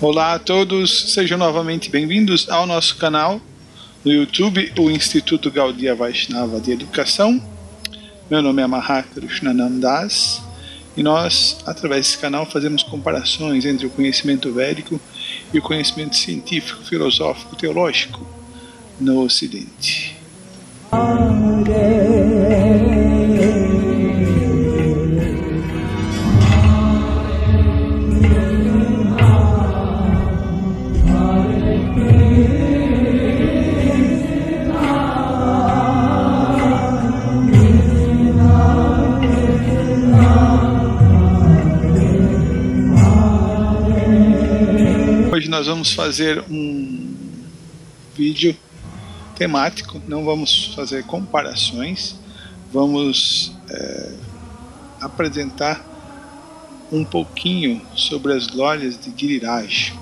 Olá a todos, sejam novamente bem-vindos ao nosso canal no YouTube, o Instituto Gaudiya Vaishnava de Educação. Meu nome é Mahakrishnanand Das e nós, através desse canal, fazemos comparações entre o conhecimento védico e o conhecimento científico, filosófico, teológico no Ocidente. Hoje nós vamos fazer um vídeo temático, não vamos fazer comparações, vamos apresentar um pouquinho sobre as glórias de Giriraj.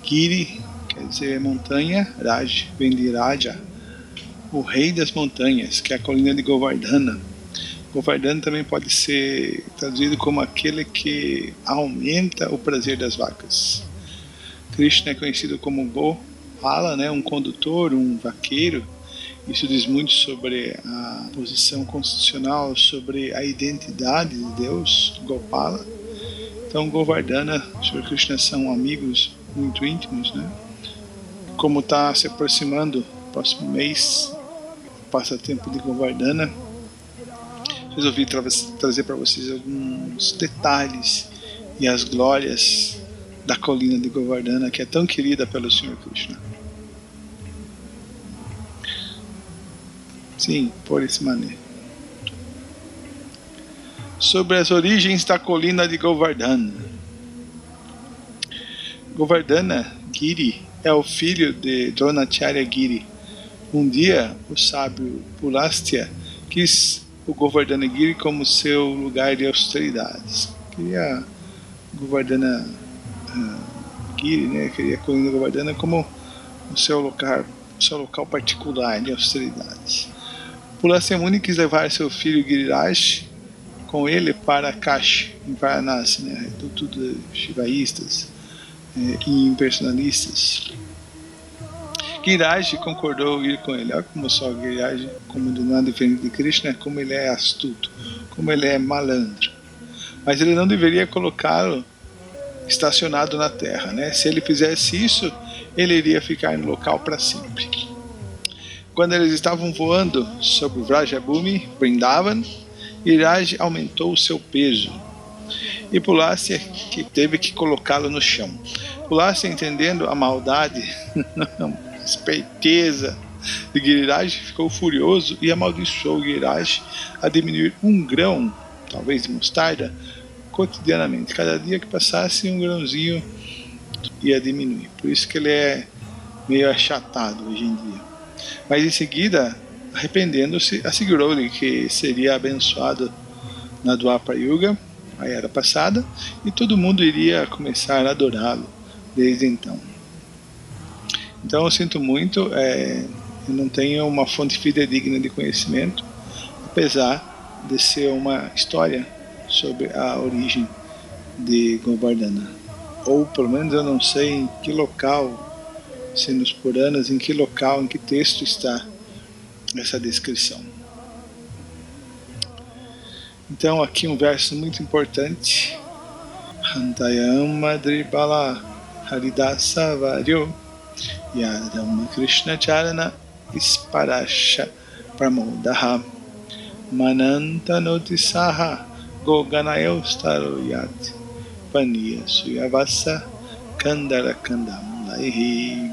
Giri quer dizer montanha, Raj vem de Raja, o rei das montanhas, que é a colina de Govardhana. Govardhana também pode ser traduzido como aquele que aumenta o prazer das vacas. Krishna é conhecido como Gopala, né, um condutor, um vaqueiro. Isso diz muito sobre a posição constitucional, sobre a identidade de Deus, Gopala. Então Govardhana e Sr. Krishna são amigos muito íntimos, né? Como está se aproximando o próximo mês, o passatempo de Govardhana, resolvi trazer para vocês alguns detalhes e as glórias da colina de Govardhana, que é tão querida pelo Sr. Krishna. Sim, por esse maneira. Sobre as origens da colina de Govardhana. Govardhana Giri é o filho de Dronacharya Giri. Um dia, o sábio Pulastya quis o Govardhana Giri como seu lugar de austeridades. Queria Govardhana Giri, né? Queria a colina de Govardhana como o seu local particular de austeridades. Pulastya Muni quis levar seu filho Giriraj com ele para Kashi, em Varanasi, né? Tudo shivaístas e impersonalistas. Giriraj concordou ir com ele. Olha como só Giriraj, como não é diferente de Krishna, como ele é astuto, como ele é malandro. Mas ele não deveria colocá-lo estacionado na terra, né? Se ele fizesse isso, ele iria ficar no local para sempre. Quando eles estavam voando sobre Vrajabhumi, Vrindavan, Giriraj aumentou o seu peso e Pulastya que teve que colocá-lo no chão. Pulastya, entendendo a maldade, a esperteza de Giriraj, ficou furioso e amaldiçoou Giriraj a diminuir um grão, talvez de mostarda, cotidianamente. Cada dia que passasse, um grãozinho ia diminuir. Por isso que ele é meio achatado hoje em dia. Mas em seguida, arrependendo-se, assegurou-lhe que seria abençoado na Dwapara Yuga, a era passada, e todo mundo iria começar a adorá-lo desde então. Então eu sinto muito, eu não tenho uma fonte fidedigna de conhecimento, apesar de ser uma história sobre a origem de Govardhana. Ou pelo menos eu não sei em que local, se nos Puranas, em que local, em que texto está essa descrição. Então aqui um verso muito importante. Hantayam Madribala Haridasa Varyo Yadam Krishna Charana Isparasha Pramodaha Mananta Notisaha Goganayau Staroyat Paniya Suyavasa Kandara Kandam Laihi.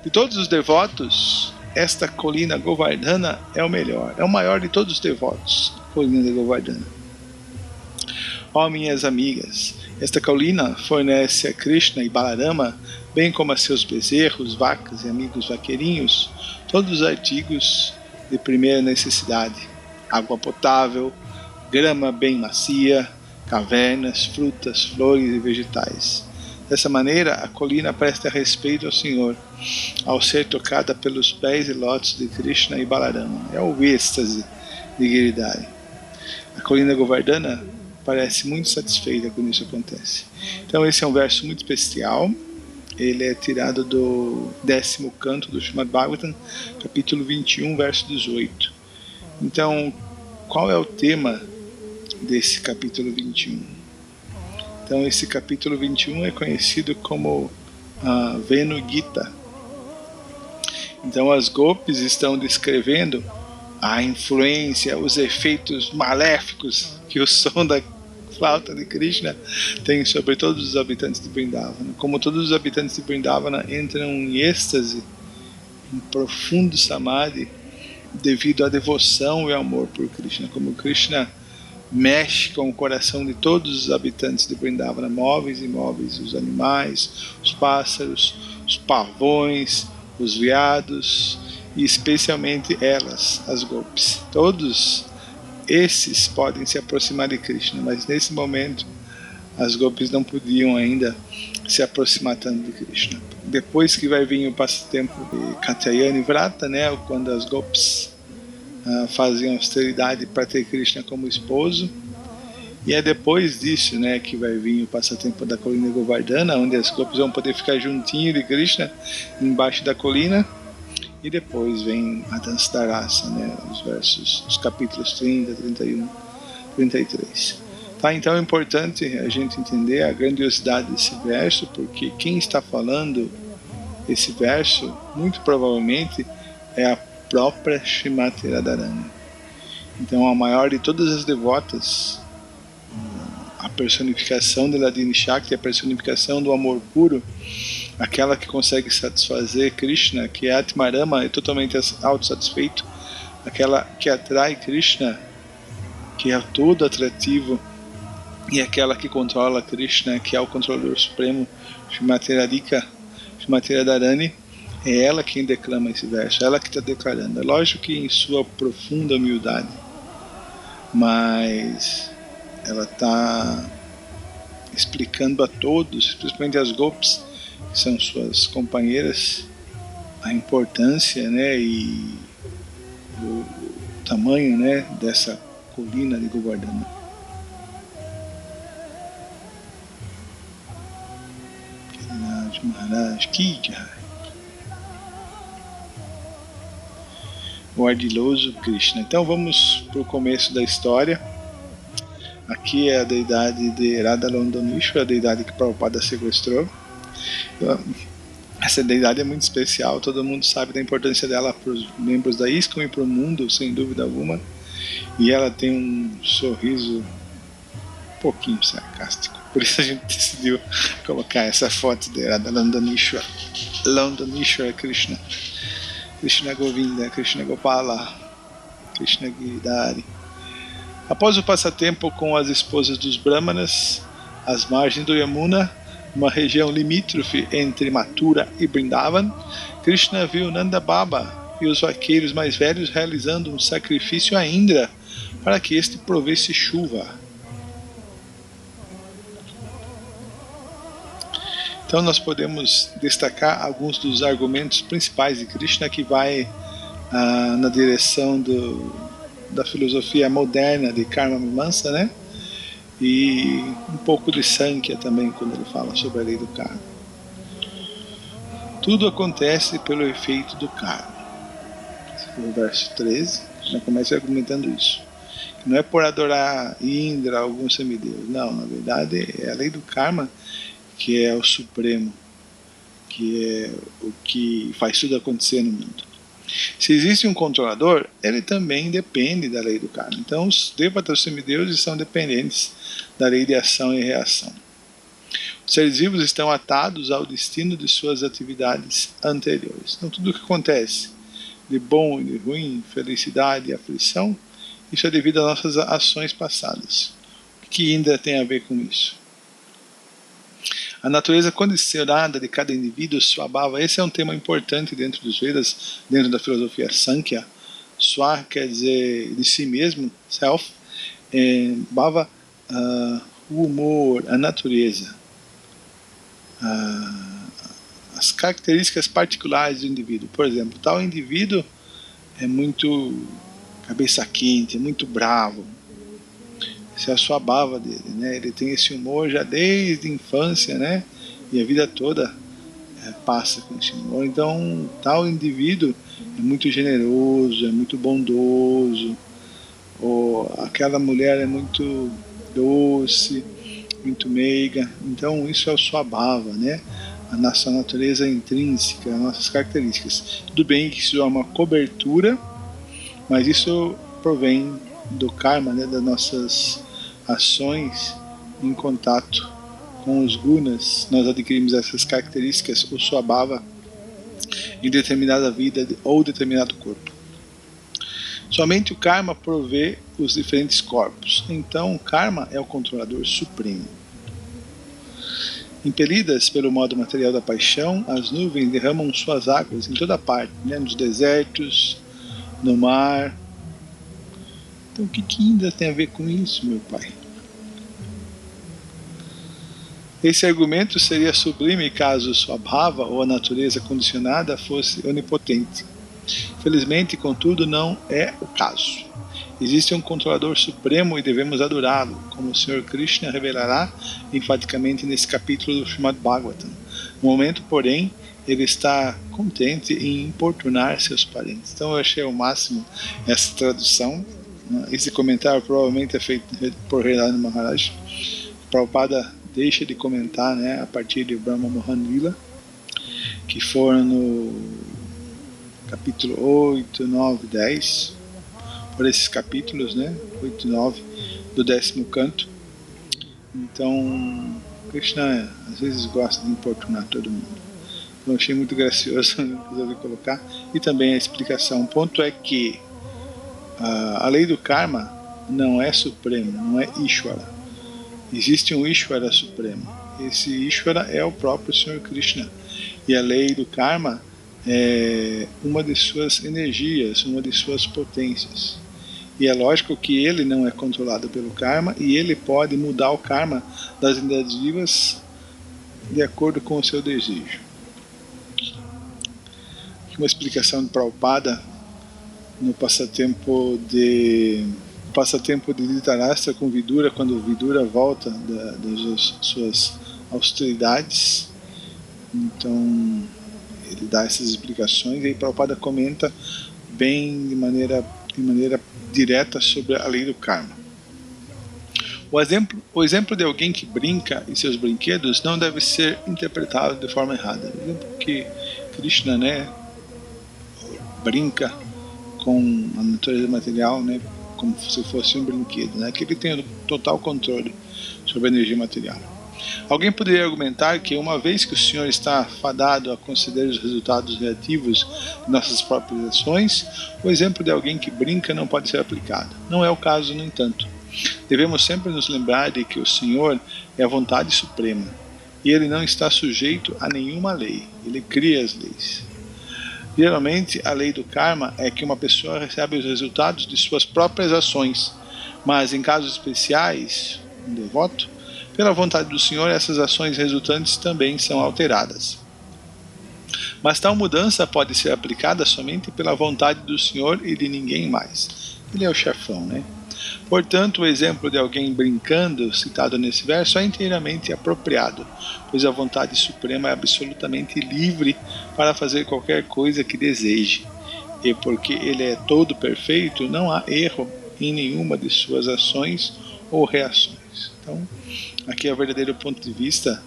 De todos os devotos, esta colina Govardhana é o melhor, é o maior de todos os devotos, a colina de Govardhana. Ó minhas amigas, esta colina fornece a Krishna e Balarama, bem como a seus bezerros, vacas e amigos vaqueirinhos, todos os artigos de primeira necessidade: água potável, grama bem macia, cavernas, frutas, flores e vegetais. Dessa maneira, a colina presta respeito ao Senhor, ao ser tocada pelos pés e lótus de Krishna e Balarama. É o êxtase de Giridhari. A colina Govardhana parece muito satisfeita quando isso acontece. Então esse é um verso muito especial. Ele é tirado do 10º canto do Srimad Bhagavatam, capítulo 21, verso 18. Então, qual é o tema desse capítulo 21? Então, esse capítulo 21 é conhecido como Venu Gita. Então, as gopis estão descrevendo a influência, os efeitos maléficos que o som da flauta de Krishna tem sobre todos os habitantes de Vrindavana. Como todos os habitantes de Vrindavana entram em êxtase, em profundo samadhi, devido à devoção e amor por Krishna. Como Krishna mexe com o coração de todos os habitantes de Vrindavana, móveis e imóveis, os animais, os pássaros, os pavões, os veados e especialmente elas, as gopis. Todos esses podem se aproximar de Krishna, mas nesse momento as gopis não podiam ainda se aproximar tanto de Krishna. Depois que vai vir o passatempo de Katyayani Vrata, né, quando as gopis fazem austeridade para ter Krishna como esposo, e é depois disso, né, que vai vir o passatempo da colina Govardhana, onde as gopis vão poder ficar juntinho de Krishna embaixo da colina. E depois vem a dança da raça, né, os capítulos 30, 31, 33. Tá, então é importante a gente entender a grandiosidade desse verso, porque quem está falando esse verso, muito provavelmente, é a própria Srimati Radharani. Então a maior de todas as devotas, a personificação de Hladini Shakti, a personificação do amor puro, aquela que consegue satisfazer Krishna, que é Atmarama, é totalmente autossatisfeito, aquela que atrai Krishna, que é todo atrativo, e aquela que controla Krishna, que é o controlador supremo, Srimati Radhika, Srimati Radharani, é ela quem declama esse verso, ela que está declarando. É lógico que em sua profunda humildade, mas ela está explicando a todos, principalmente as gopis, que são suas companheiras, a importância, né, e o tamanho, né, dessa colina de Govardhana. Maharaj Ki Jai. O ardiloso Krishna. Então vamos para o começo da história. Aqui é a deidade de Radhalondonishwara, a deidade que Prabhupada sequestrou. Essa deidade é muito especial, todo mundo sabe da importância dela para os membros da ISKCON e para o mundo, sem dúvida alguma. E ela tem um sorriso um pouquinho sarcástico. Por isso a gente decidiu colocar essa foto de Radhalondonishwara, Londonishwara Krishna, Krishna Govinda, Krishna Gopala, Krishna Giridhari. Após o passatempo com as esposas dos Brahmanas, às margens do Yamuna, uma região limítrofe entre Mathura e Vrindavan, Krishna viu Nanda Baba e os vaqueiros mais velhos realizando um sacrifício a Indra para que este provesse chuva. Então nós podemos destacar alguns dos argumentos principais de Krishna que vai na direção da filosofia moderna de Karma Mimamsa, né? E um pouco de Sankhya também, quando ele fala sobre a lei do karma. Tudo acontece pelo efeito do karma. No verso 13, já começa argumentando isso. Não é por adorar Indra, algum semideus. Não, na verdade é a lei do karma que é o supremo, que é o que faz tudo acontecer no mundo. Se existe um controlador, ele também depende da lei do karma. Então os devatas semideuses são dependentes da lei de ação e reação. Os seres vivos estão atados ao destino de suas atividades anteriores. Então tudo o que acontece, de bom e de ruim, felicidade e aflição, isso é devido às nossas ações passadas. O que Indra tem a ver com isso? A natureza condicionada de cada indivíduo, Swabhava, esse é um tema importante dentro dos Vedas, dentro da filosofia Sankhya. Swa quer dizer de si mesmo, self, Bhava, o humor, a natureza. as características particulares do indivíduo. Por exemplo, tal indivíduo é muito cabeça quente, é muito bravo. Essa é a sua bava dele, né? Ele tem esse humor já desde a infância, né? E a vida toda passa com esse humor. Então, tal indivíduo é muito generoso, é muito bondoso, ou aquela mulher é muito doce, muito meiga. Então, isso é a sua bava, né? A nossa natureza intrínseca, as nossas características. Tudo bem que isso é uma cobertura, mas isso provém do karma, né? Das nossas ações em contato com os gunas. Nós adquirimos essas características ou swabhava em determinada vida ou determinado corpo. Somente o karma provê os diferentes corpos. Então o karma é o controlador supremo. Impelidas pelo modo material da paixão, as nuvens derramam suas águas em toda parte, né? Nos desertos, no mar. Então o que ainda tem a ver com isso, meu pai? Esse argumento seria sublime caso Swabhava, ou a natureza condicionada, fosse onipotente. Felizmente, contudo, não é o caso. Existe um controlador supremo e devemos adorá-lo, como o Sr. Krishna revelará enfaticamente nesse capítulo do Srimad Bhagavatam. No momento, porém, ele está contente em importunar seus parentes. Então eu achei ao máximo essa tradução. Esse comentário provavelmente é feito por Haridhar Maharaj. Prabhupada deixa de comentar, né, a partir de Brahma Mohan Lila, que foram no capítulo 8, 9, 10, por esses capítulos, né, 8 e 9 do 10º canto. Então, Krishna às vezes gosta de importunar todo mundo. Então, achei muito gracioso, resolvi colocar. E também a explicação. O ponto é que a lei do karma não é supremo, não é Ishvara. Existe um Ishvara supremo. Esse Ishvara é o próprio Sr. Krishna. E a lei do karma é uma de suas energias, uma de suas potências. E é lógico que ele não é controlado pelo karma e ele pode mudar o karma das entidades vivas de acordo com o seu desejo. Uma explicação de Prabhupada no passatempo de Dhritarashtra com Vidura, quando Vidura volta das suas austeridades. Então ele dá essas explicações e aí Prabhupada comenta bem de maneira direta sobre a lei do karma. O exemplo de alguém que brinca em seus brinquedos não deve ser interpretado de forma errada. O exemplo que Krishna, né, brinca com a natureza material, né, como se fosse um brinquedo, né, que ele tem total controle sobre a energia material. Alguém poderia argumentar que, uma vez que o Senhor está fadado a considerar os resultados reativos de nossas próprias ações, o exemplo de alguém que brinca não pode ser aplicado. Não é o caso, no entanto. Devemos sempre nos lembrar de que o Senhor é a vontade suprema e Ele não está sujeito a nenhuma lei. Ele cria as leis. Geralmente, a lei do karma é que uma pessoa recebe os resultados de suas próprias ações, mas em casos especiais, um devoto, pela vontade do Senhor, essas ações resultantes também são alteradas. Mas tal mudança pode ser aplicada somente pela vontade do Senhor e de ninguém mais. Ele é o chefão, né? Portanto, o exemplo de alguém brincando, citado nesse verso, é inteiramente apropriado, pois a vontade suprema é absolutamente livre para fazer qualquer coisa que deseje. E porque ele é todo perfeito, não há erro em nenhuma de suas ações ou reações. Então, aqui é o verdadeiro ponto de vista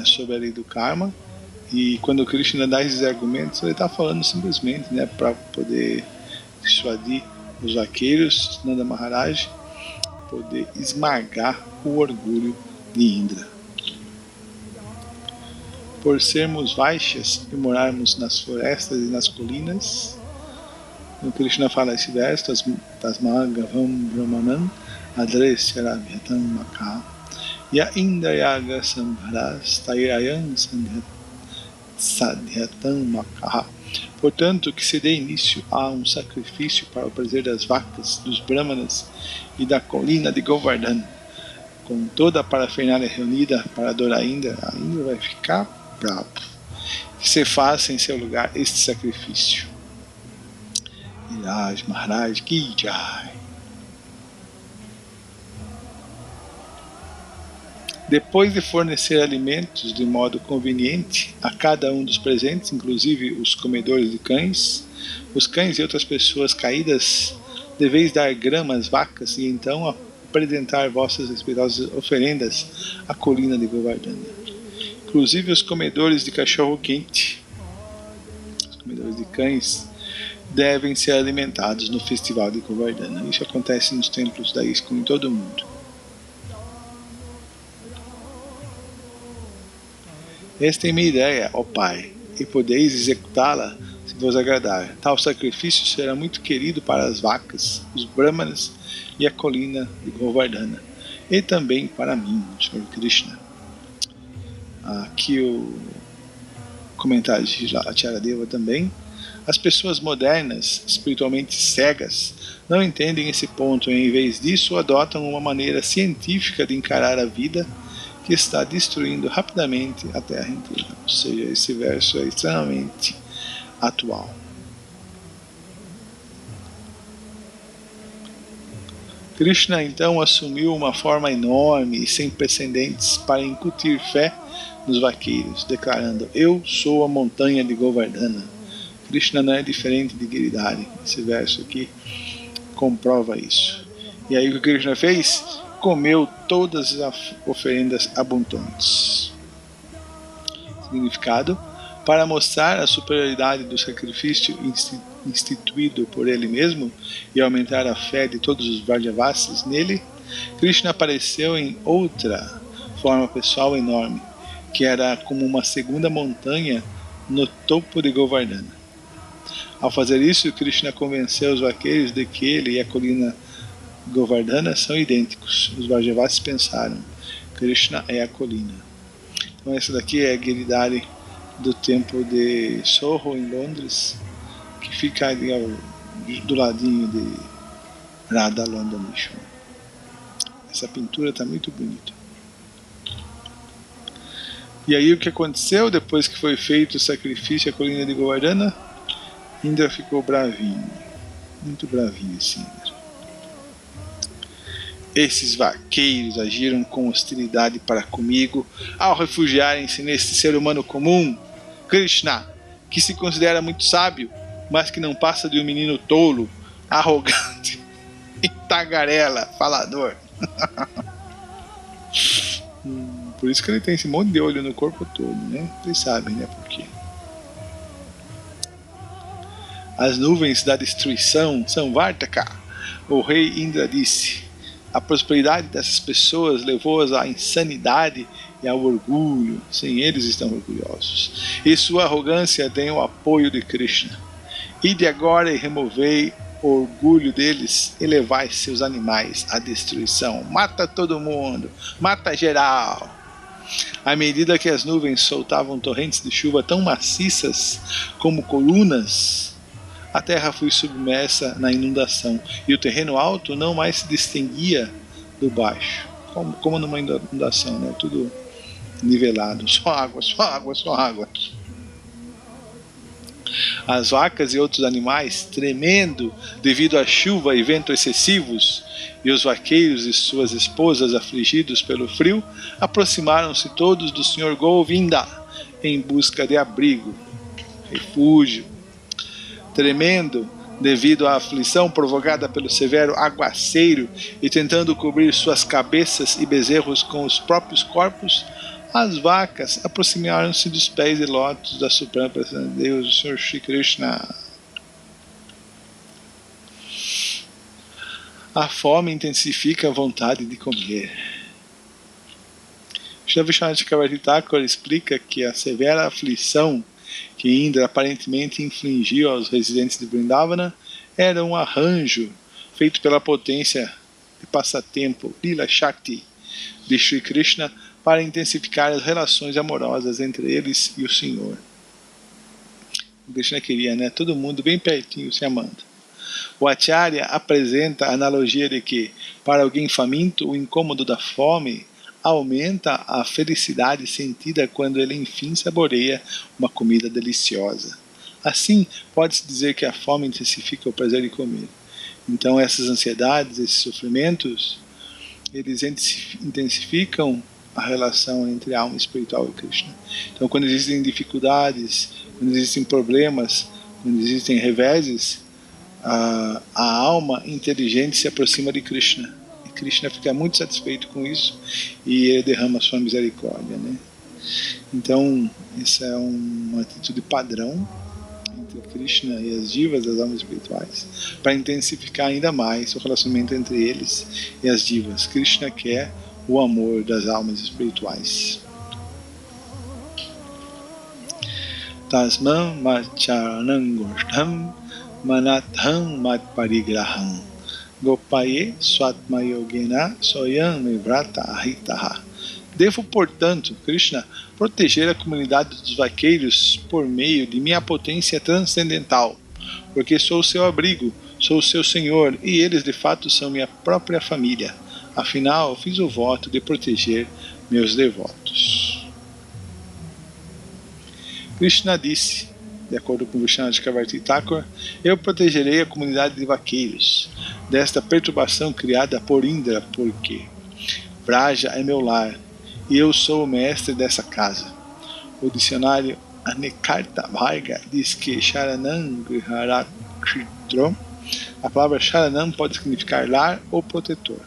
sobre a lei do karma. E quando o Krishna dá esses argumentos, ele está falando simplesmente, né, para poder dissuadir os vaqueiros, Nanda Maharaj, poder esmagar o orgulho de Indra. Por sermos Vaishyas e morarmos nas florestas e nas colinas, o Krishna fala esse verso, Tasmagavam Brahmanan Adresyarabhyatam Makha Ya Indrayaga Sambharas Tairayan Sadhyatam Makha. Portanto, que se dê início a um sacrifício para o prazer das vacas, dos brahmanas e da colina de Govardhan, com toda a parafernália reunida para adorar Indra, a Indra vai ficar bravo. Que se faça em seu lugar este sacrifício. Viraj Maharaj Ki Jai. Depois de fornecer alimentos de modo conveniente a cada um dos presentes, inclusive os comedores de cães, os cães e outras pessoas caídas, deveis dar grama às vacas e então apresentar vossas respeitosas oferendas à colina de Govardhana. Inclusive os comedores de cachorro quente, os comedores de cães, devem ser alimentados no festival de Govardhana. Isso acontece nos templos da ISKCON em todo o mundo. Esta é minha ideia, ó Pai, e podeis executá-la se vos agradar. Tal sacrifício será muito querido para as vacas, os brahmanas e a colina de Govardhana, e também para mim, Senhor Krishna. Aqui o comentário de Acharya Deva também. As pessoas modernas, espiritualmente cegas, não entendem esse ponto e, em vez disso, adotam uma maneira científica de encarar a vida que está destruindo rapidamente a Terra inteira. Ou seja, esse verso é extremamente atual. Krishna então assumiu uma forma enorme e sem precedentes para incutir fé nos vaqueiros, declarando: eu sou a montanha de Govardhana. Krishna não é diferente de Giridhari. Esse verso aqui comprova isso. E aí o que Krishna fez? Comeu todas as oferendas abundantes. Significado: para mostrar a superioridade do sacrifício instituído por ele mesmo e aumentar a fé de todos os Vrajavasis nele, Krishna apareceu em outra forma pessoal enorme, que era como uma segunda montanha no topo de Govardhana. Ao fazer isso, Krishna convenceu os vaqueiros de que ele e a colina Govardhana são idênticos. Os Vrajavasis pensaram: Krishna é a colina. Então essa daqui é a Giridhari do templo de Soho, em Londres, que fica ali do ladinho de Radha London Mission. Essa pintura está muito bonita. E aí o que aconteceu depois que foi feito o sacrifício à colina de Govardhana? Indra ficou bravinho, muito bravinho assim. Esses vaqueiros agiram com hostilidade para comigo ao refugiarem-se nesse ser humano comum, Krishna, que se considera muito sábio, mas que não passa de um menino tolo, arrogante e tagarela, falador. Por isso que ele tem esse monte de olho no corpo todo, né? Vocês sabem, né, por quê? As nuvens da destruição são Vartaka. O rei Indra disse: a prosperidade dessas pessoas levou-as à insanidade e ao orgulho. Sim, eles estão orgulhosos. E sua arrogância tem o apoio de Krishna. Ide agora e removei o orgulho deles e levai seus animais à destruição. Mata todo mundo, mata geral. À medida que as nuvens soltavam torrentes de chuva tão maciças como colunas, a terra foi submersa na inundação e o terreno alto não mais se distinguia do baixo, como numa inundação, né? Tudo nivelado, só água, só água, só água. As vacas e outros animais, tremendo devido à chuva e vento excessivos, e os vaqueiros e suas esposas afligidos pelo frio, aproximaram-se todos do Sr. Govinda em busca de abrigo, refúgio. Tremendo devido à aflição provocada pelo severo aguaceiro e tentando cobrir suas cabeças e bezerros com os próprios corpos, as vacas aproximaram-se dos pés de lótus da Suprema Presença de Deus, o Senhor Shri Krishna. A fome intensifica a vontade de comer. Shri Vishwanath Chakravarti Thakur explica que a severa aflição que Indra aparentemente infligiu aos residentes de Vrindavana era um arranjo feito pela potência de passatempo Lila Shakti de Shri Krishna para intensificar as relações amorosas entre eles e o Senhor. O Krishna queria, né, todo mundo bem pertinho se amando. O Acharya apresenta a analogia de que, para alguém faminto, o incômodo da fome aumenta a felicidade sentida quando ele enfim saboreia uma comida deliciosa. Assim, pode-se dizer que a fome intensifica o prazer de comer. Então, essas ansiedades, esses sofrimentos, eles intensificam a relação entre a alma espiritual e Krishna. Então, quando existem dificuldades, quando existem problemas, quando existem reveses, a alma inteligente se aproxima de Krishna. E Krishna fica muito satisfeito com isso e ele derrama a sua misericórdia, né? Então, essa é uma atitude padrão entre Krishna e as divas das almas espirituais, para intensificar ainda mais o relacionamento entre eles e as divas. Krishna quer o amor das almas espirituais. Tasmam macharanam gostham manatham matparigraham gopaye swatmayogena soyam mevrata ahitaha. Devo, portanto, Krishna, proteger a comunidade dos vaqueiros por meio de minha potência transcendental, porque sou seu abrigo, sou seu senhor, e eles de fato são minha própria família. Afinal, fiz o voto de proteger meus devotos. Krishna disse, de acordo com Vishwanath Chakravarti Thakur, eu protegerei a comunidade de vaqueiros desta perturbação criada por Indra, porque Vraja é meu lar, e eu sou o mestre dessa casa. O dicionário Anekarta Bharga diz que Sharanam Griharakshitro, a palavra Sharanam pode significar lar ou protetor.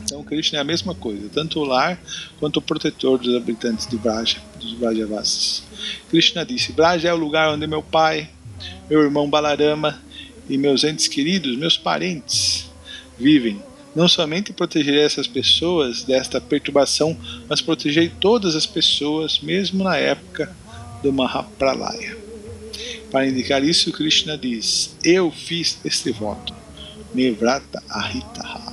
Então Krishna é a mesma coisa, tanto o lar quanto o protetor dos habitantes de Vraja, dos Vrajavasis. Krishna disse, Vraja é o lugar onde meu pai, meu irmão Balarama e meus entes queridos, meus parentes, vivem. Não somente protegerei essas pessoas desta perturbação, mas protegerei todas as pessoas, mesmo na época do Mahapralaya. Para indicar isso, Krishna diz, eu fiz este voto, Mevrata Ahitaha.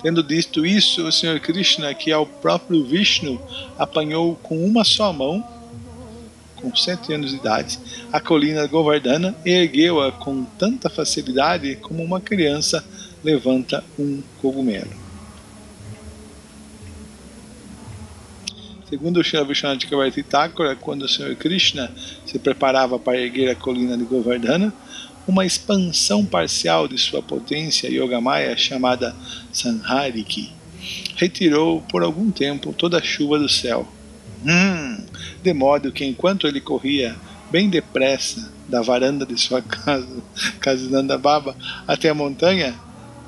Tendo dito isso, o Senhor Krishna, que é o próprio Vishnu, apanhou com uma só mão, com 7 anos de idade, a colina Govardhana e ergueu-a com tanta facilidade como uma criança levanta um cogumelo. Segundo o Srila Vishwanath Chakravarti Thakur, quando o Senhor Krishna se preparava para erguer a colina de Govardhana, uma expansão parcial de sua potência Yogamaya, chamada Sanhariki, retirou por algum tempo toda a chuva do céu. De modo que enquanto ele corria bem depressa da varanda de sua casa, Kazinanda Baba, até a montanha,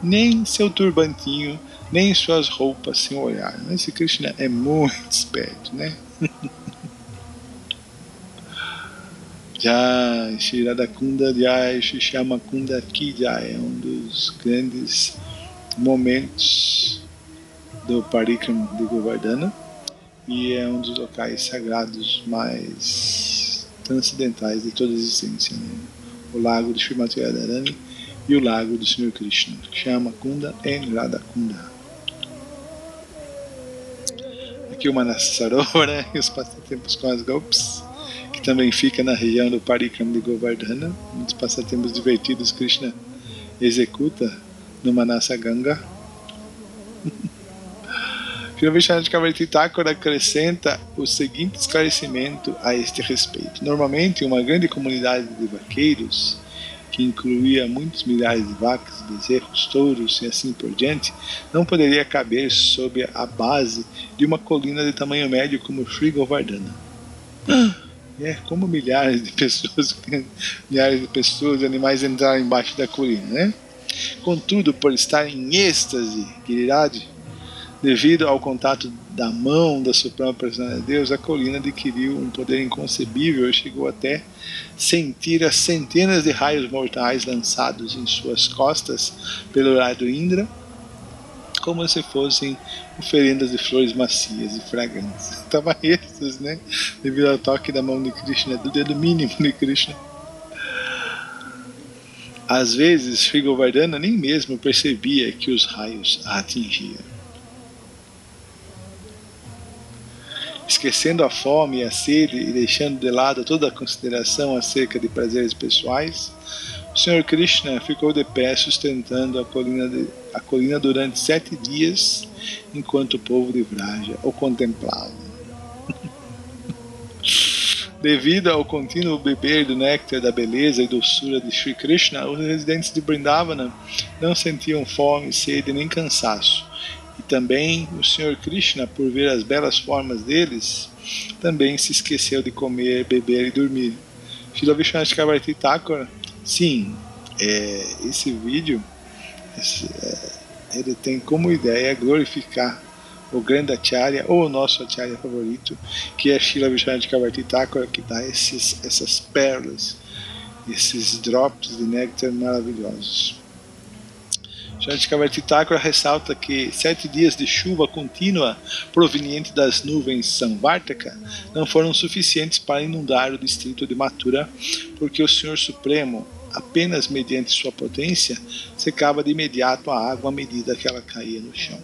nem seu turbantinho, nem suas roupas se molharam. Esse Krishna é muito esperto, né? Jai, Shri Radhakunda Jai, Shri Shyamakunda Ki Jai, é um dos grandes momentos do Parikram de Govardhana e é um dos locais sagrados mais transcendentais de toda a existência, né? O lago de Srimati Radharani e o lago do Senhor Krishna, Shyamakunda e Radhakunda. Aqui o Manasa Sarovar, e os passatempos com as Gopis, que também fica na região do Parikram de Govardhana. Muitos passatempos divertidos Krishna executa no Manasa Ganga. Srila Vishwanath Chakravarti Thakur acrescenta o seguinte esclarecimento a este respeito. Normalmente, uma grande comunidade de vaqueiros, que incluía muitos milhares de vacas, bezerros, touros e assim por diante, não poderia caber sob a base de uma colina de tamanho médio como Sri Govardhana. Como milhares de pessoas e animais entraram embaixo da colina, né? Contudo, por estar em êxtase, Giriraj, devido ao contato da mão da Suprema Personalidade de Deus, a colina adquiriu um poder inconcebível e chegou até sentir as centenas de raios mortais lançados em suas costas pelo lado Indra, como se fossem oferendas de flores macias e fragantes. Estava êxtase, né? Devido ao toque da mão de Krishna, do dedo mínimo de Krishna. Às vezes, Sri Govardhana nem mesmo percebia que os raios a atingiam. Esquecendo a fome e a sede e deixando de lado toda a consideração acerca de prazeres pessoais, o Sr. Krishna ficou de pé sustentando a colina durante 7 dias, enquanto o povo de Vraja o contemplava. Devido ao contínuo beber do néctar da beleza e doçura de Sri Krishna, os residentes de Vrindavana não sentiam fome, sede nem cansaço. E também o Sr. Krishna, por ver as belas formas deles, também se esqueceu de comer, beber e dormir. Srila Vishwanath Chakravarti Thakur, sim, esse vídeo ele tem como ideia glorificar o grande Acharya, ou o nosso Acharya favorito, que é Srila Vishwanath Chakravarti Thakur, que dá essas pérolas, esses drops de néctar maravilhosos. Vishwanath Chakravarti Thakur ressalta que 7 dias de chuva contínua proveniente das nuvens Samvartaka não foram suficientes para inundar o distrito de Mathura, porque o Senhor Supremo, apenas mediante sua potência, secava de imediato a água à medida que ela caía no chão.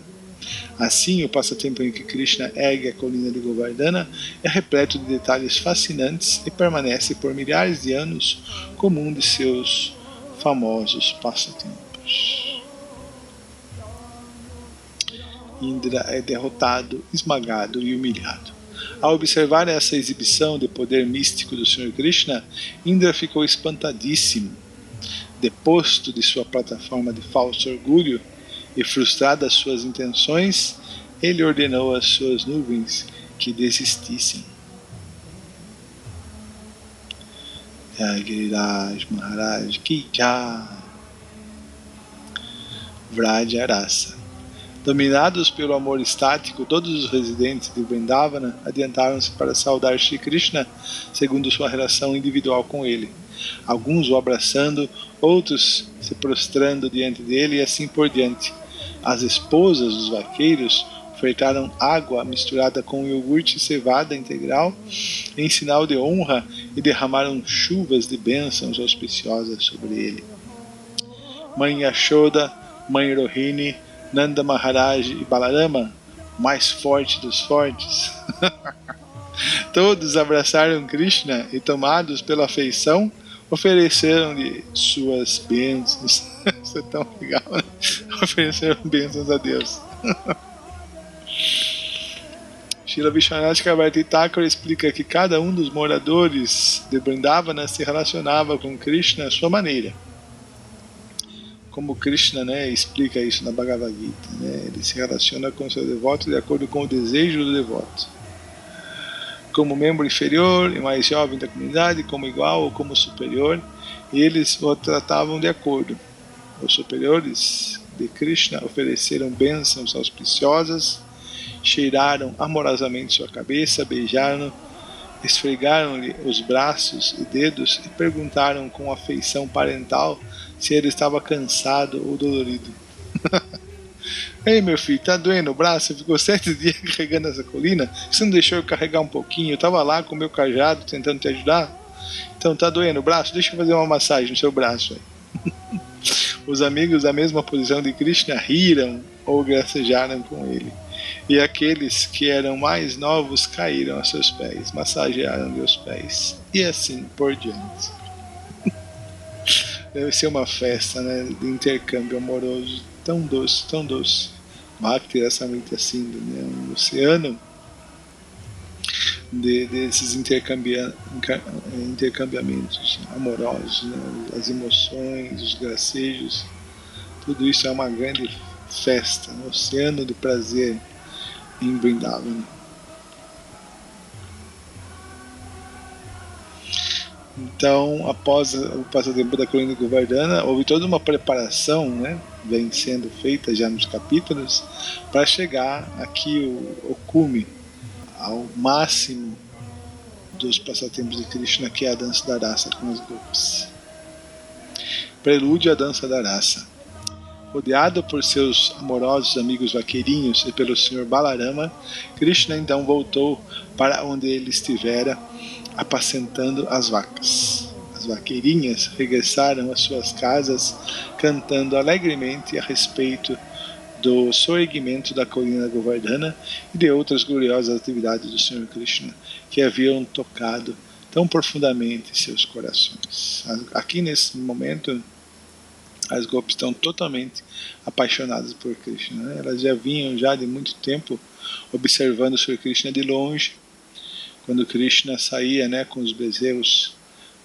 Assim, o passatempo em que Krishna ergue a colina de Govardhana é repleto de detalhes fascinantes e permanece por milhares de anos como um de seus famosos passatempos. Indra é derrotado, esmagado e humilhado. Ao observar essa exibição de poder místico do Sr. Krishna, Indra ficou espantadíssimo. Deposto de sua plataforma de falso orgulho e frustradas suas intenções, ele ordenou às suas nuvens que desistissem. Jai Giriraj Maharaj Ki Jai. Vraja Rasa. Dominados pelo amor estático, todos os residentes de Vrindavana adiantaram-se para saudar Shri Krishna segundo sua relação individual com ele. Alguns o abraçando, outros se prostrando diante dele e assim por diante. As esposas dos vaqueiros ofertaram água misturada com iogurte e cevada integral em sinal de honra e derramaram chuvas de bênçãos auspiciosas sobre ele. Mãe Yashoda, Mãe Rohini, Nanda Maharaj e Balarama, o mais forte dos fortes, todos abraçaram Krishna e, tomados pela afeição, ofereceram-lhe suas bênçãos. Isso é tão legal, né? Ofereceram bênçãos a Deus. Srila Vishwanath Chakravarti Thakur explica que cada um dos moradores de Vrindavana se relacionava com Krishna à sua maneira. Como Krishna, né, explica isso na Bhagavad Gita, né? Ele se relaciona com seu devoto de acordo com o desejo do devoto. Como membro inferior e mais jovem da comunidade, como igual ou como superior, e eles o tratavam de acordo. Os superiores de Krishna ofereceram bênçãos auspiciosas, cheiraram amorosamente sua cabeça, beijaram, esfregaram-lhe os braços e dedos e perguntaram com afeição parental se ele estava cansado ou dolorido. Ei, meu filho, tá doendo o braço? Ficou 7 dias carregando essa colina? Você não deixou eu carregar um pouquinho? Eu tava lá com o meu cajado tentando te ajudar? Então, tá doendo o braço? Deixa eu fazer uma massagem no seu braço aí. Os amigos da mesma posição de Krishna riram ou gracejaram com ele. E aqueles que eram mais novos caíram a seus pés, massagearam-lhe os pés. E assim por diante. Deve ser uma festa, né, de intercâmbio amoroso, tão doce, tão doce. Bhakti Rasamrita Sindhu, né, um oceano desses intercambiamentos amorosos, né, as emoções, os gracejos, tudo isso é uma grande festa, um oceano de prazer em Vrindavana. Então, após o passatempo da colina de Govardhana, houve toda uma preparação, né, vem sendo feita já nos capítulos, para chegar aqui o cume, ao máximo dos passatempos de Krishna, que é a dança da raça com as gopis. Prelúdio à dança da raça. Rodeado por seus amorosos amigos vaqueirinhos e pelo Sr. Balarama, Krishna então voltou para onde ele estivera, apacentando as vacas. As vaqueirinhas regressaram às suas casas, cantando alegremente a respeito do soerguimento da colina Govardhana e de outras gloriosas atividades do Senhor Krishna que haviam tocado tão profundamente seus corações. Aqui nesse momento, as gopis estão totalmente apaixonadas por Krishna, né? Elas já vinham já de muito tempo observando o Senhor Krishna de longe, quando Krishna saía, né, com os bezerros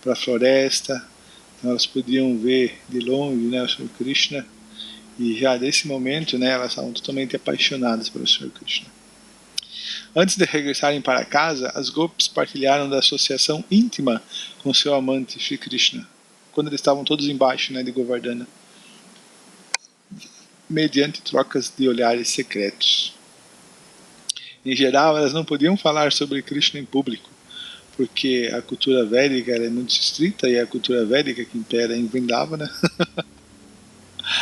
para a floresta, então elas podiam ver de longe, né, o Senhor Krishna, e já nesse momento, né, elas estavam totalmente apaixonadas pelo Senhor Krishna. Antes de regressarem para casa, as gopis partilharam da associação íntima com seu amante Shri Krishna, quando eles estavam todos embaixo, né, de Govardhana, mediante trocas de olhares secretos. Em geral, elas não podiam falar sobre Krishna em público, porque a cultura védica é muito estrita, e é a cultura védica que impera em Vrindavana,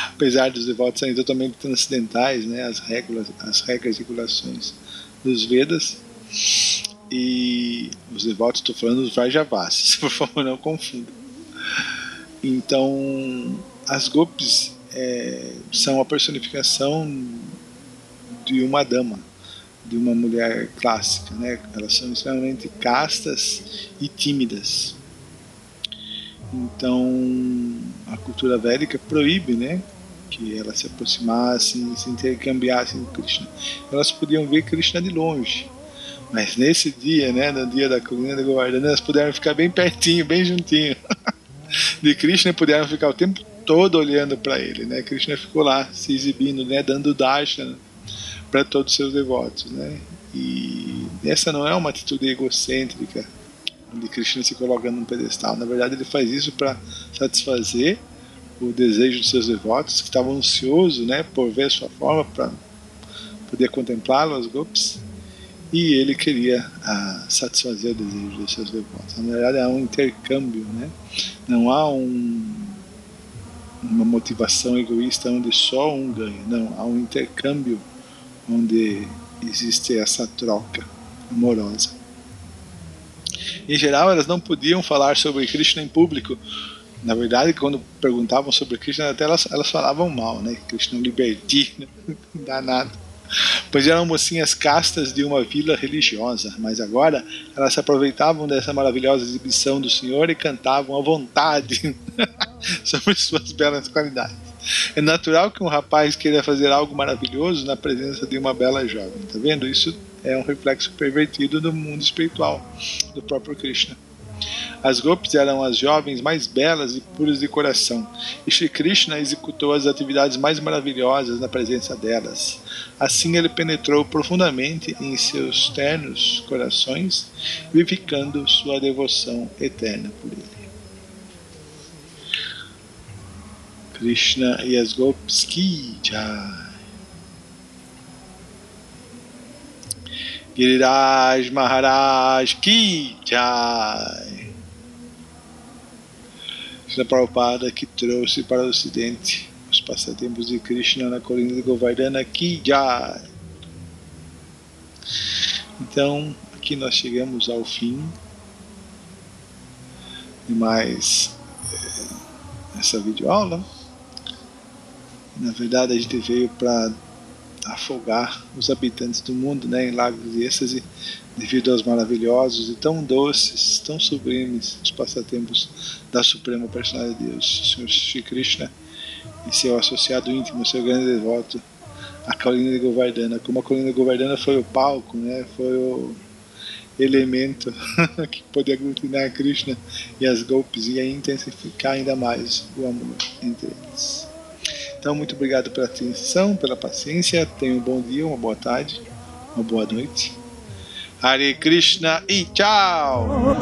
apesar dos devotos serem totalmente transcendentais, né, as regras e regulações dos Vedas, e os devotos, estou falando dos Vrajavasis, por favor não confunda. Então, as gopis são a personificação de uma dama, de uma mulher clássica, né? Elas são extremamente castas e tímidas. Então, a cultura védica proíbe, né, que elas se aproximassem, se intercambiassem com Krishna. Elas podiam ver Krishna de longe, mas nesse dia, né, no dia da colina de Govardhana, elas puderam ficar bem pertinho, bem juntinho de Krishna, e puderam ficar o tempo todo olhando para ele, né? Krishna ficou lá se exibindo, né, dando darshana para todos os seus devotos, né? E essa não é uma atitude egocêntrica de Krishna se colocando num pedestal. Na verdade, ele faz isso para satisfazer o desejo dos seus devotos, que estavam ansiosos, né, por ver a sua forma, para poder contemplá-lo, as gopis, e ele queria satisfazer o desejo dos seus devotos. Na verdade, há um intercâmbio, né? Não há uma motivação egoísta onde só um ganha. Não, há um intercâmbio onde existe essa troca amorosa. Em geral, elas não podiam falar sobre Krishna em público. Na verdade, quando perguntavam sobre Krishna, até elas falavam mal, né? Krishna é um libertino, danado. Pois eram mocinhas castas de uma vila religiosa, mas agora elas se aproveitavam dessa maravilhosa exibição do Senhor e cantavam à vontade sobre suas belas qualidades. É natural que um rapaz queira fazer algo maravilhoso na presença de uma bela jovem, tá vendo? Isso é um reflexo pervertido do mundo espiritual do próprio Krishna. As gopis eram as jovens mais belas e puras de coração, e Shri Krishna executou as atividades mais maravilhosas na presença delas. Assim ele penetrou profundamente em seus ternos corações, vivificando sua devoção eterna por ele. Krishna e as gopis ki jai. Giriraj Maharaj ki jai. Srila Prabhupada, que trouxe para o ocidente os passatempos de Krishna na colina de Govardhana ki jai. Então, aqui nós chegamos ao fim de mais essa videoaula. Na verdade, a gente veio para afogar os habitantes do mundo, né, em lagos de êxtase, devido aos maravilhosos e tão doces, tão sublimes os passatempos da Suprema Personalidade de Deus, o Senhor Shri Krishna, e seu associado íntimo, seu grande devoto, a colina de Govardhana. Como a colina de Govardhana foi o palco, né, foi o elemento que pôde aglutinar Krishna e as gopis e intensificar ainda mais o amor entre eles. Então, muito obrigado pela atenção, pela paciência. Tenha um bom dia, uma boa tarde, uma boa noite. Hare Krishna e tchau!